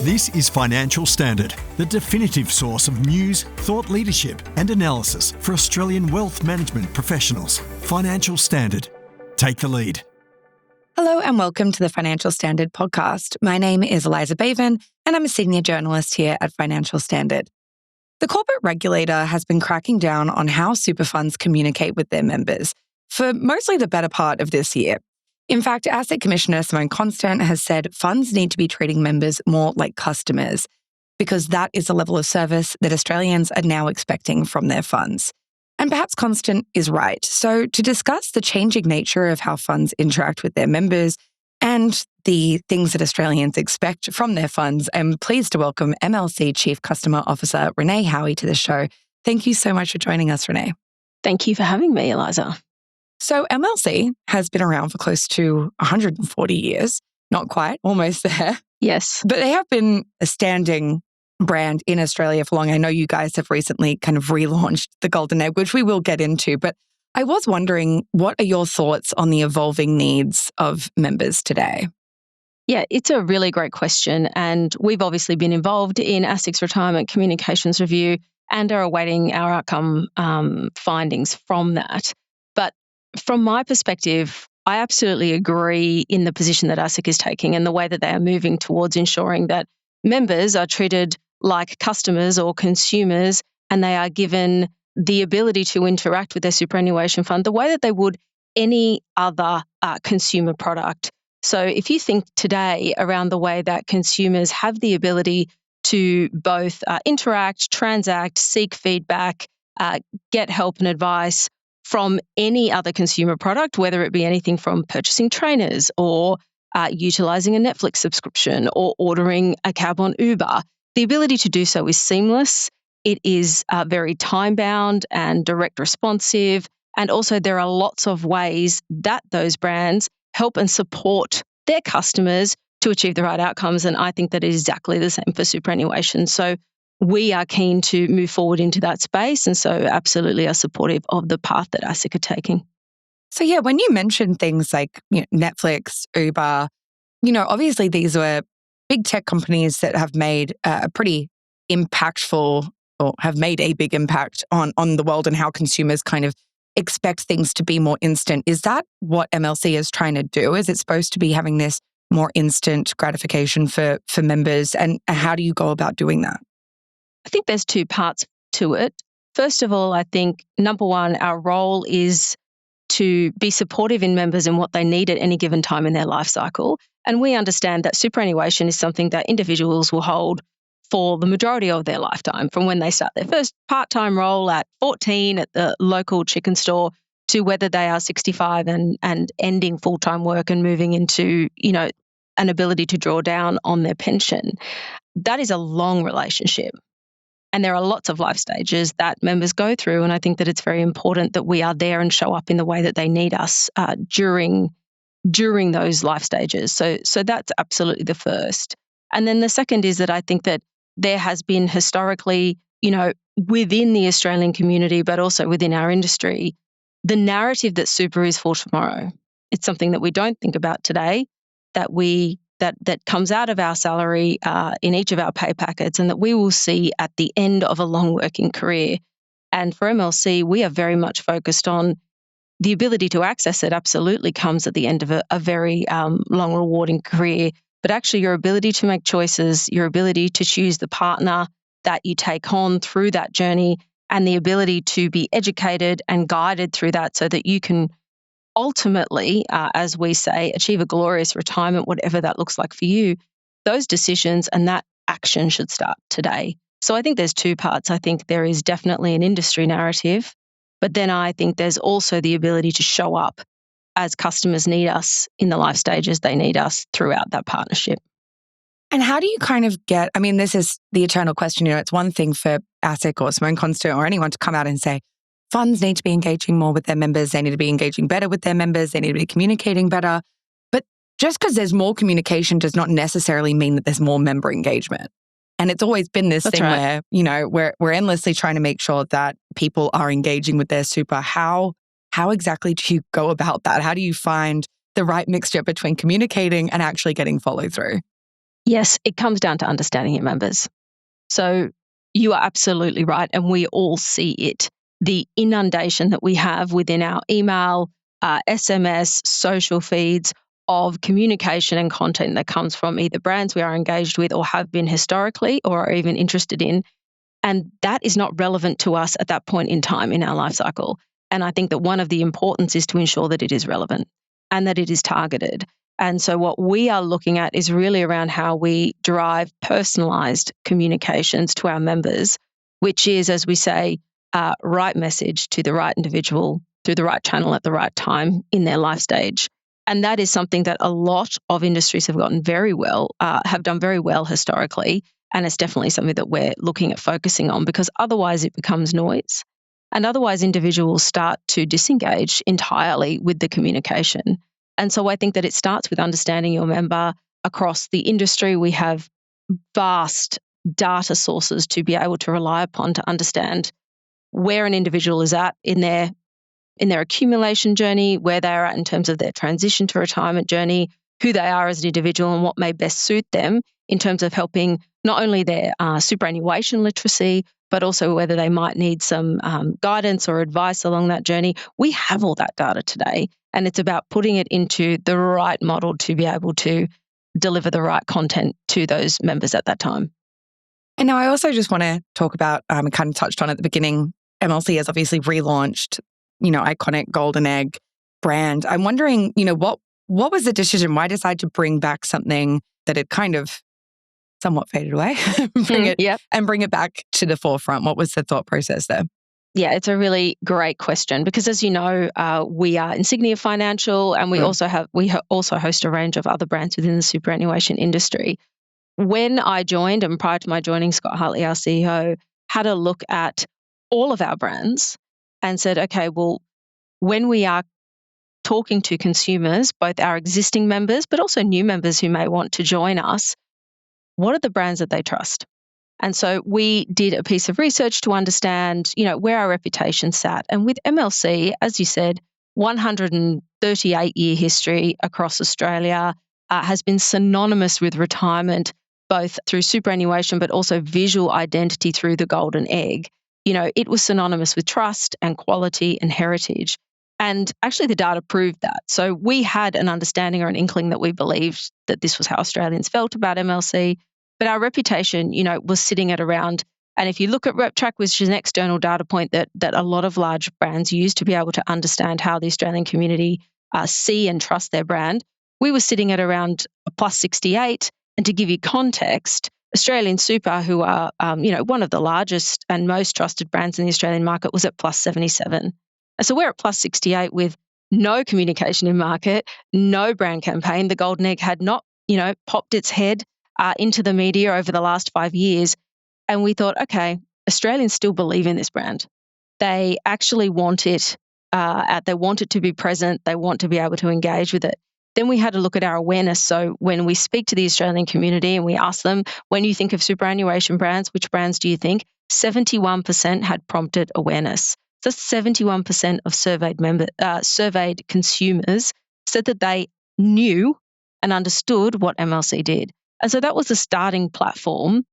This is Financial Standard, the definitive source of news, thought leadership and analysis for Australian wealth management professionals. Financial Standard. Take the lead. Hello and welcome to the Financial Standard podcast. My name is Eliza Baven and I'm a senior journalist here at Financial Standard. The corporate regulator has been cracking down on how super funds communicate with their members for mostly the better part of this year. In fact, ASIC Commissioner Simone Constant has said funds need to be treating members more like customers because that is the level of service that Australians are now expecting from their funds. And perhaps Constant is right. So to discuss the changing nature of how funds interact with their members and the things that Australians expect from their funds, I'm pleased to welcome MLC Chief Customer Officer Renee Howie to the show. Thank you so much for joining us, Renee. Thank you for having me, Eliza. So MLC has been around for close to 140 years. Not quite, almost there. Yes. But they have been a standing brand in Australia for long. I know you guys have recently kind of relaunched the Golden Egg, which we will get into. But I was wondering, what are your thoughts on the evolving needs of members today? Yeah, it's a really great question. And we've obviously been involved in ASIC's retirement communications review and are awaiting our outcome findings from that. But from my perspective, I absolutely agree in the position that ASIC is taking and the way that they are moving towards ensuring that members are treated like customers or consumers and they are given the ability to interact with their superannuation fund the way that they would any other consumer product. So if you think today around the way that consumers have the ability to both interact, transact, seek feedback, get help and advice from any other consumer product, whether it be anything from purchasing trainers or utilising a Netflix subscription or ordering a cab on Uber. The ability to do so is seamless. It is very time-bound and direct responsive. And also there are lots of ways that those brands help and support their customers to achieve the right outcomes. And I think that is exactly the same for superannuation. So we are keen to move forward into that space and so absolutely are supportive of the path that ASIC are taking. So yeah, when you mentioned things like Netflix, Uber, obviously these were big tech companies that have made a pretty impactful or have made a big impact on the world and how consumers kind of expect things to be more instant. Is that what MLC is trying to do? Is it supposed to be having this more instant gratification for members? And how do you go about doing that? I think there's two parts to it. First of all, I think number one, our role is to be supportive in members in what they need at any given time in their life cycle. And we understand that superannuation is something that individuals will hold for the majority of their lifetime, from when they start their first part-time role at 14 at the local chicken store to whether they are 65 and ending full-time work and moving into, an ability to draw down on their pension. That is a long relationship. And there are lots of life stages that members go through. And I think that it's very important that we are there and show up in the way that they need us during those life stages. So that's absolutely the first. And then the second is that I think that there has been historically, within the Australian community, but also within our industry, the narrative that super is for tomorrow. It's something that we don't think about today, that comes out of our salary in each of our pay packets and that we will see at the end of a long working career. And for MLC, we are very much focused on the ability to access it absolutely comes at the end of a very long, rewarding career. But actually your ability to make choices, your ability to choose the partner that you take on through that journey and the ability to be educated and guided through that so that you can ultimately, as we say, achieve a glorious retirement, whatever that looks like for you, those decisions and that action should start today. So I think there's two parts. I think there is definitely an industry narrative, but then I think there's also the ability to show up as customers need us in the life stages they need us throughout that partnership. And how do you kind of this is the eternal question, it's one thing for ASIC or Simone Constant or anyone to come out and say, funds need to be engaging more with their members. They need to be engaging better with their members. They need to be communicating better. But just because there's more communication does not necessarily mean that there's more member engagement. And it's always been this thing where, we're endlessly trying to make sure that people are engaging with their super. How exactly do you go about that? How do you find the right mixture between communicating and actually getting follow through? Yes, it comes down to understanding your members. So you are absolutely right, and we all see it. The inundation that we have within our email, SMS, social feeds of communication and content that comes from either brands we are engaged with or have been historically or are even interested in. And that is not relevant to us at that point in time in our life cycle. And I think that one of the importance is to ensure that it is relevant and that it is targeted. And so what we are looking at is really around how we drive personalized communications to our members, which is, as we say, right message to the right individual through the right channel at the right time in their life stage. And that is something that a lot of industries have gotten have done very well historically. And it's definitely something that we're looking at focusing on, because otherwise it becomes noise. And otherwise individuals start to disengage entirely with the communication. And so I think that it starts with understanding your member across the industry. We have vast data sources to be able to rely upon to understand where an individual is at in their accumulation journey, where they are at in terms of their transition to retirement journey, who they are as an individual and what may best suit them in terms of helping not only their superannuation literacy, but also whether they might need some guidance or advice along that journey. We have all that data today, and it's about putting it into the right model to be able to deliver the right content to those members at that time. And now I also just want to talk about, we kind of touched on at the beginning, MLC has obviously relaunched, iconic golden egg brand. I'm wondering, what was the decision? Why decide to bring back something that had kind of somewhat faded away, bring it back to the forefront? What was the thought process there? Yeah, it's a really great question because, as you know, we are Insignia Financial, and we also host a range of other brands within the superannuation industry. When I joined, and prior to my joining, Scott Hartley, our CEO, had a look at all of our brands and said, okay, well, when we are talking to consumers, both our existing members, but also new members who may want to join us, what are the brands that they trust? And so we did a piece of research to understand, where our reputation sat. And with MLC, as you said, 138-year history across Australia, has been synonymous with retirement, both through superannuation, but also visual identity through the golden egg. It was synonymous with trust and quality and heritage. And actually the data proved that. So we had an understanding or an inkling that we believed that this was how Australians felt about MLC. But our reputation, was sitting at around, and if you look at RepTrack, which is an external data point that a lot of large brands use to be able to understand how the Australian community see and trust their brand, we were sitting at around a plus 68. And to give you context, Australian Super, who are one of the largest and most trusted brands in the Australian market, was at plus 77. And so we're at plus 68 with no communication in market, no brand campaign. The golden egg had not, popped its head into the media over the last 5 years. And we thought, okay, Australians still believe in this brand. They actually want it. They want it to be present. They want to be able to engage with it. Then we had to look at our awareness. So when we speak to the Australian community and we ask them, when you think of superannuation brands, which brands do you think? 71% had prompted awareness. So 71% of surveyed consumers said that they knew and understood what MLC did. And so that was the starting platform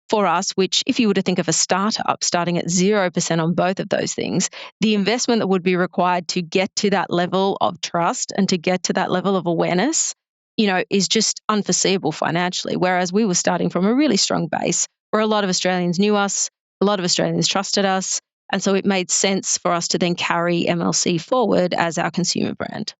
for us, which if you were to think of a startup starting at 0% on both of those things, the investment that would be required to get to that level of trust and to get to that level of awareness, is just unforeseeable financially. Whereas we were starting from a really strong base where a lot of Australians knew us, a lot of Australians trusted us. And so it made sense for us to then carry MLC forward as our consumer brand.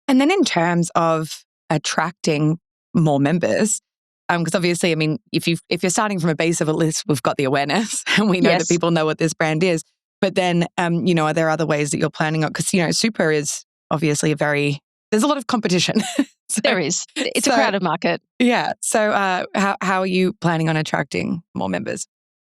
And then in terms of attracting more members, because obviously, if you're starting from a base of a list, we've got the awareness and we know that people know what this brand is. But then, are there other ways that you're planning on? Because, super is obviously there's a lot of competition. There is. It's a crowded market. Yeah. So how are you planning on attracting more members?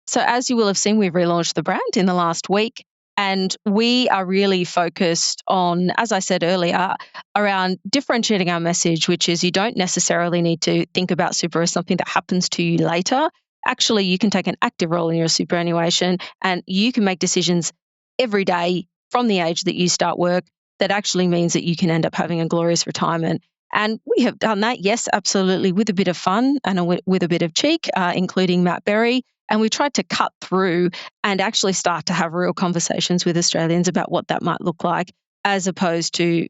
So as you will have seen, we've relaunched the brand in the last week. And we are really focused on, as I said earlier, around differentiating our message, which is you don't necessarily need to think about super as something that happens to you later. Actually, you can take an active role in your superannuation and you can make decisions every day from the age that you start work that actually means that you can end up having a glorious retirement. And we have done that, yes, absolutely, with a bit of fun and with a bit of cheek, including Matt Berry. And we tried to cut through and actually start to have real conversations with Australians about what that might look like, as opposed to,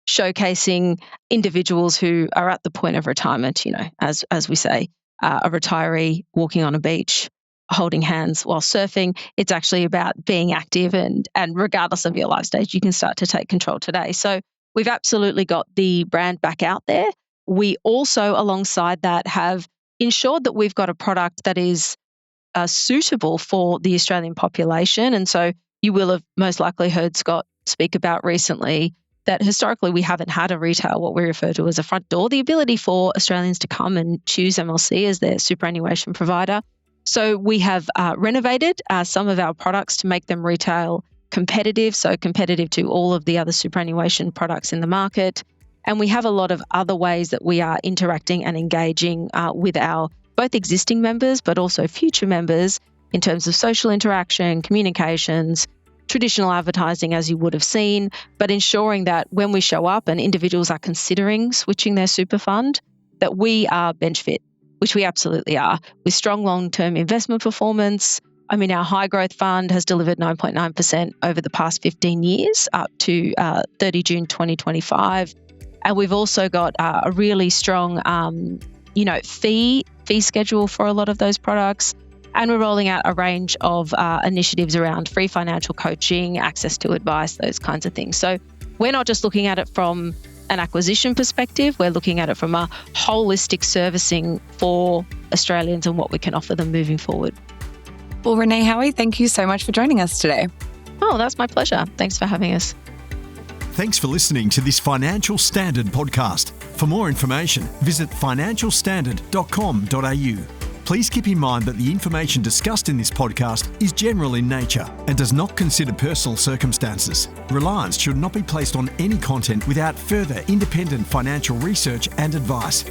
showcasing individuals who are at the point of retirement, as we say, a retiree walking on a beach, holding hands while surfing. It's actually about being active and regardless of your life stage, you can start to take control today. So we've absolutely got the brand back out there. We also, alongside that, have ensured that we've got a product that is suitable for the Australian population. And so you will have most likely heard Scott speak about recently that historically we haven't had a retail, what we refer to as a front door, the ability for Australians to come and choose MLC as their superannuation provider. So we have renovated some of our products to make them retail competitive, so competitive to all of the other superannuation products in the market. And we have a lot of other ways that we are interacting and engaging with our both existing members, but also future members in terms of social interaction, communications, traditional advertising, as you would have seen, but ensuring that when we show up and individuals are considering switching their super fund, that we are bench fit, which we absolutely are, with strong long-term investment performance. I mean, our high growth fund has delivered 9.9% over the past 15 years up to 30 June 2025. And we've also got a really strong, fee schedule for a lot of those products. And we're rolling out a range of initiatives around free financial coaching, access to advice, those kinds of things. So we're not just looking at it from an acquisition perspective, we're looking at it from a holistic servicing for Australians and what we can offer them moving forward. Well, Renee Howie, thank you so much for joining us today. Oh, that's my pleasure. Thanks for having us. Thanks for listening to this Financial Standard podcast. For more information, visit financialstandard.com.au. Please keep in mind that the information discussed in this podcast is general in nature and does not consider personal circumstances. Reliance should not be placed on any content without further independent financial research and advice.